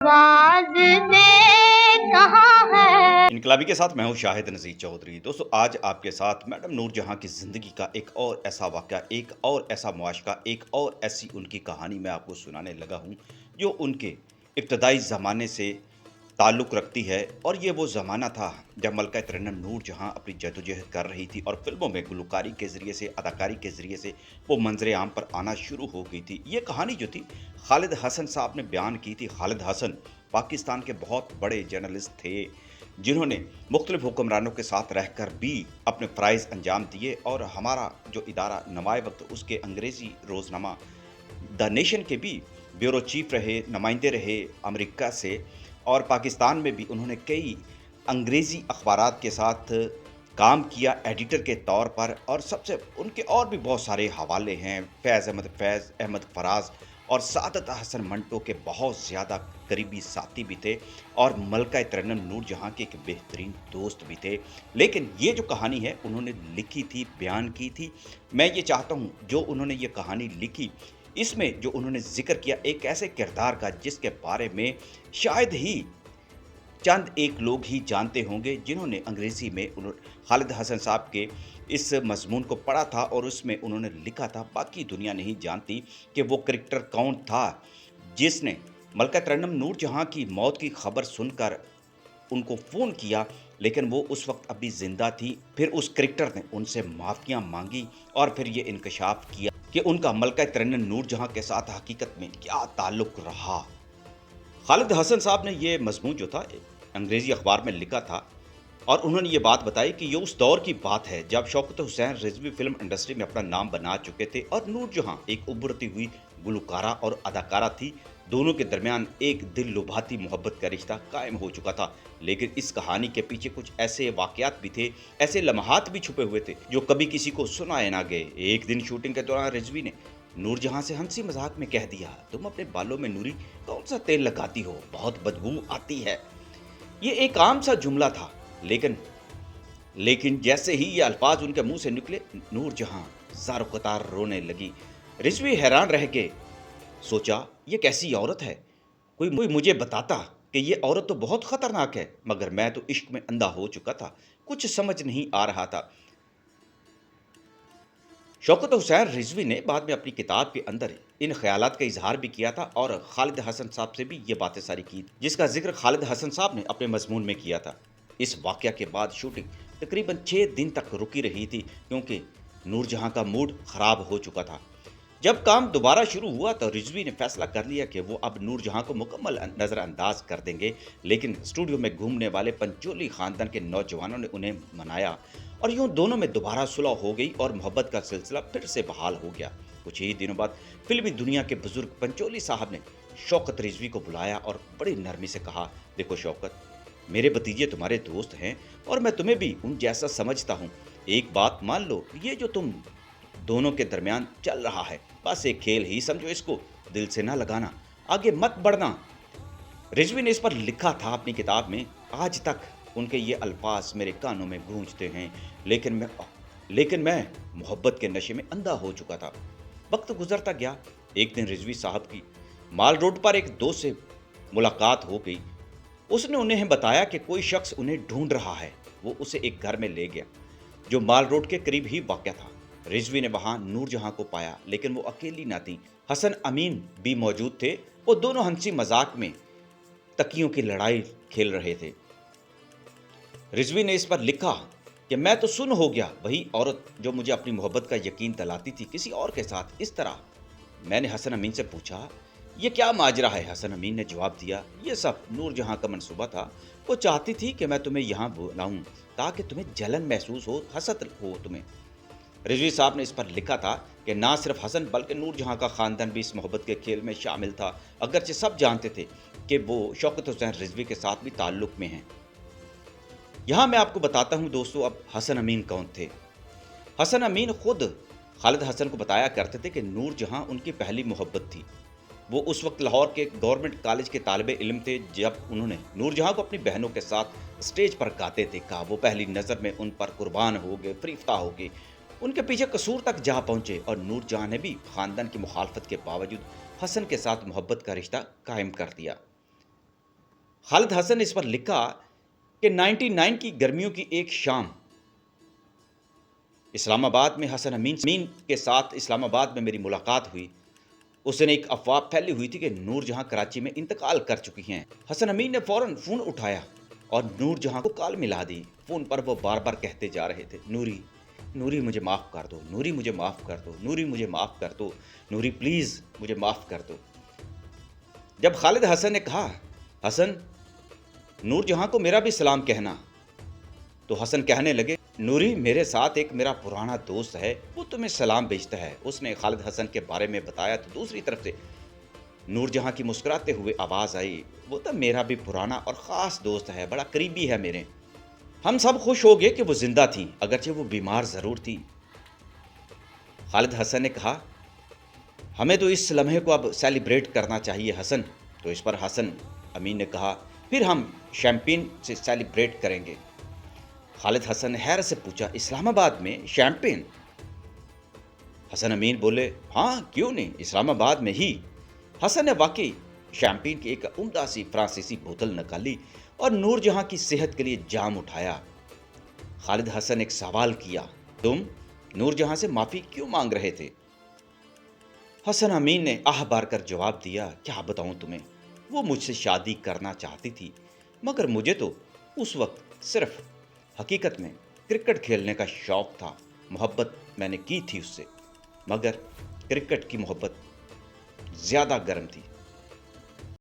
आवाज दे कहाँ है। इनकलाबी के साथ मैं हूं शाहिद नज़ीर चौधरी। दोस्तों, आज आपके साथ मैडम नूर जहां की ज़िंदगी का एक और ऐसा वाक़या, एक और ऐसा मुआशका, एक और ऐसी उनकी कहानी मैं आपको सुनाने लगा हूं जो उनके इब्तदाई ज़माने से ताल्लुक़ रखती है। और ये वो ज़माना था जब मलका तरन्नुम नूर जहां अपनी जद्दोजहद कर रही थी और फ़िल्मों में गुलकारी के ज़रिए से, अदाकारी के ज़रिए से वो मंज़र आम पर आना शुरू हो गई थी। ये कहानी जो थी खालिद हसन साहब ने बयान की थी। खालिद हसन पाकिस्तान के बहुत बड़े जर्नलिस्ट थे जिन्होंने मुख्तलिफ हुक्मरानों के साथ रहकर भी अपने फ़राइज़ अंजाम दिए। और हमारा जो इदारा नमाए वक्त उसके अंग्रेज़ी रोज़नामा द नेशन के भी ब्यूरो चीफ रहे, नुमाइंदे रहे अमेरिका से। और पाकिस्तान में भी उन्होंने कई अंग्रेज़ी अखबारात के साथ काम किया एडिटर के तौर पर। और सबसे उनके और भी बहुत सारे हवाले हैं। फैज़ अहमद फराज और सादत हसन मंटो के बहुत ज़्यादा करीबी साथी भी थे और मलका तरन्नुम नूर जहां के एक बेहतरीन दोस्त भी थे। लेकिन ये जो कहानी है उन्होंने लिखी थी, बयान की थी। मैं ये चाहता हूँ जो उन्होंने ये कहानी लिखी, इसमें जो उन्होंने ज़िक्र किया एक ऐसे किरदार का जिसके बारे में शायद ही चंद एक लोग ही जानते होंगे, जिन्होंने अंग्रेज़ी में खालिद हसन साहब के इस मज़मून को पढ़ा था और उसमें उन्होंने लिखा था। बाकी दुनिया नहीं जानती कि वो कैरेक्टर कौन था जिसने मलका तरन्नुम नूर जहां की मौत की खबर सुनकर उनको फ़ोन किया, लेकिन वो उस वक्त अभी ज़िंदा थी। फिर उस कैरेक्टर ने उनसे माफ़ियाँ मांगी और फिर ये इंकशाफ किया कि उनका मलका तरन्नुम नूर जहां के साथ हकीकत में क्या ताल्लुक़ रहा। खालिद हसन साहब ने ये मज़मून जो था अंग्रेज़ी अखबार में लिखा था और उन्होंने ये बात बताई कि ये उस दौर की बात है जब शौकत हुसैन रिजवी फिल्म इंडस्ट्री में अपना नाम बना चुके थे और नूर जहां एक उभरती हुई गुलकारा और अदाकारा थी। दोनों के दरमियान एक दिल लुभाती मोहब्बत का रिश्ता कायम हो चुका था। लेकिन इस कहानी के पीछे कुछ ऐसे वाक़यात भी थे, ऐसे लम्हात भी छुपे हुए थे जो कभी किसी को सुनाए ना गए। एक दिन शूटिंग के दौरान रिजवी ने नूर जहां से हंसी मजाक में कह दिया, तुम अपने बालों में नूरी कौन सा तेल लगाती हो, बहुत बदबू आती है। ये एक आम सा जुमला था, लेकिन जैसे ही ये अल्फाज उनके मुंह से निकले, नूर जहां ज़ारो कतार रोने लगी। रिजवी हैरान रह के सोचा, ये कैसी औरत है, कोई मुझे बताता कि ये औरत तो बहुत ख़तरनाक है। मगर मैं तो इश्क में अंधा हो चुका था, कुछ समझ नहीं आ रहा था। शौकत हुसैन रिजवी ने बाद में अपनी किताब के अंदर इन ख्यालात का इजहार भी किया था और खालिद हसन साहब से भी ये बातें सारी की, जिसका जिक्र खालिद हसन साहब ने अपने मजमून में किया था। इस वाक़या के बाद शूटिंग तकरीबन 6 दिन तक रुकी रही थी क्योंकि नूर जहां का मूड ख़राब हो चुका था। जब काम दोबारा शुरू हुआ तो रिजवी ने फैसला कर लिया कि वो अब नूर जहां को मुकम्मल नज़रअंदाज कर देंगे। लेकिन स्टूडियो में घूमने वाले पंचोली ख़ानदान के नौजवानों ने उन्हें मनाया और यूं दोनों में दोबारा सुलह हो गई और मोहब्बत का सिलसिला फिर से बहाल हो गया। कुछ ही दिनों बाद फिल्मी दुनिया के बुजुर्ग पंचोली साहब ने शौकत रिजवी को बुलाया और बड़ी नरमी से कहा, देखो शौकत, मेरे भतीजे तुम्हारे दोस्त हैं और मैं तुम्हें भी उन जैसा समझता हूँ। एक बात मान लो, ये जो तुम दोनों के दरमियान चल रहा है बस एक खेल ही समझो, इसको दिल से ना लगाना, आगे मत बढ़ना। रिजवी ने इस पर लिखा था अपनी किताब में, आज तक उनके ये अल्फाज मेरे कानों में गूंजते हैं, लेकिन मैं मोहब्बत के नशे में अंधा हो चुका था। वक्त गुजरता गया। एक दिन रिजवी साहब की माल रोड पर एक दोस्त से मुलाकात हो गई। उसने उन्हें बताया कि कोई शख्स उन्हें ढूंढ रहा है। वो उसे एक घर में ले गया जो माल रोड के करीब ही वाक़या था। रिजवी ने वहां नूर जहां को पाया, लेकिन वो अकेली ना थी, हसन अमीन भी मौजूद थे। वो दोनों हंसी मजाक में तकियों की लड़ाई खेल रहे थे। रिजवी ने इस पर लिखा कि मैं तो सुन हो गया, वही औरत जो मुझे अपनी मोहब्बत का यकीन दिलाती थी किसी और के साथ इस तरह। मैंने हसन अमीन से पूछा, ये क्या माजरा है। हसन अमीन ने जवाब दिया, ये सब नूर जहां का मंसूबा था। वो चाहती थी कि मैं तुम्हें यहाँ बुलाऊं ताकि तुम्हें जलन महसूस हो, हसत हो तुम्हें। रिजवी साहब ने इस पर लिखा था कि ना सिर्फ हसन बल्कि नूर जहां का ख़ानदान भी इस मोहब्बत के खेल में शामिल था, अगरचे सब जानते थे कि वो शौकत हुसैन रिजवी के साथ भी ताल्लुक़ में हैं। यहाँ मैं आपको बताता हूँ दोस्तों, अब हसन अमीन कौन थे। हसन अमीन खुद खालिद हसन को बताया करते थे कि नूर जहां उनकी पहली मोहब्बत थी। वो उस वक्त लाहौर के गवर्नमेंट कॉलेज के तालिबे इल्म थे जब उन्होंने नूर जहां को अपनी बहनों के साथ स्टेज पर गाते थे। कहा वो पहली नज़र में उन पर कुर्बान हो गए, फरीफ्ता हो गए, उनके पीछे कसूर तक जा पहुंचे। और नूर जहां ने भी ख़ानदान की मुखालफत के बावजूद हसन के साथ मोहब्बत का रिश्ता कायम कर दिया। خالد حسن نے اس پر لکھا کہ 99 کی گرمیوں کی ایک شام اسلام آباد میں حسن امین کے ساتھ اسلام آباد میں میری ملاقات ہوئی. اس نے ایک افواہ پھیلی ہوئی تھی کہ نور جہاں کراچی میں انتقال کر چکی ہیں. حسن امین نے فوراً فون اٹھایا اور نور جہاں کو کال ملا دی. فون پر وہ بار بار کہتے جا رہے تھے، نوری نوری مجھے معاف کر دو، نوری مجھے معاف کر دو، نوری مجھے معاف کر دو، نوری پلیز مجھے معاف کر دو. جب خالد حسن نے کہا حسن نور جہاں کو میرا بھی سلام کہنا، تو حسن کہنے لگے نوری میرے ساتھ ایک میرا پرانا دوست ہے، وہ تمہیں سلام بھیجتا ہے. اس نے خالد حسن کے بارے میں بتایا تو دوسری طرف سے نور جہاں کی مسکراتے ہوئے آواز آئی، وہ تو میرا بھی پرانا اور خاص دوست ہے، بڑا قریبی ہے میرے. ہم سب خوش ہو گئے کہ وہ زندہ تھیں، اگرچہ وہ بیمار ضرور تھی. خالد حسن نے کہا ہمیں تو اس لمحے کو اب سیلیبریٹ کرنا چاہیے حسن. تو اس پر حسن امین نے کہا پھر ہم شیمپین سے سیلیبریٹ کریں گے. خالد حسن نے حیرت سے پوچھا اسلام آباد میں شیمپین؟ حسن امین بولے ہاں کیوں نہیں، اسلام آباد میں ہی. حسن نے واقعی شیمپین کی ایک عمدہ سی فرانسیسی بوتل نکالی اور نور جہاں کی صحت کے لیے جام اٹھایا. خالد حسن نے ایک سوال کیا، تم نور جہاں سے معافی کیوں مانگ رہے تھے؟ حسن امین نے آہ بار کر جواب دیا، کیا بتاؤں تمہیں، وہ مجھ سے شادی کرنا چاہتی تھی، مگر مجھے تو اس وقت صرف حقیقت میں کرکٹ کھیلنے کا شوق تھا. محبت میں نے کی تھی اس سے، مگر کرکٹ کی محبت زیادہ گرم تھی.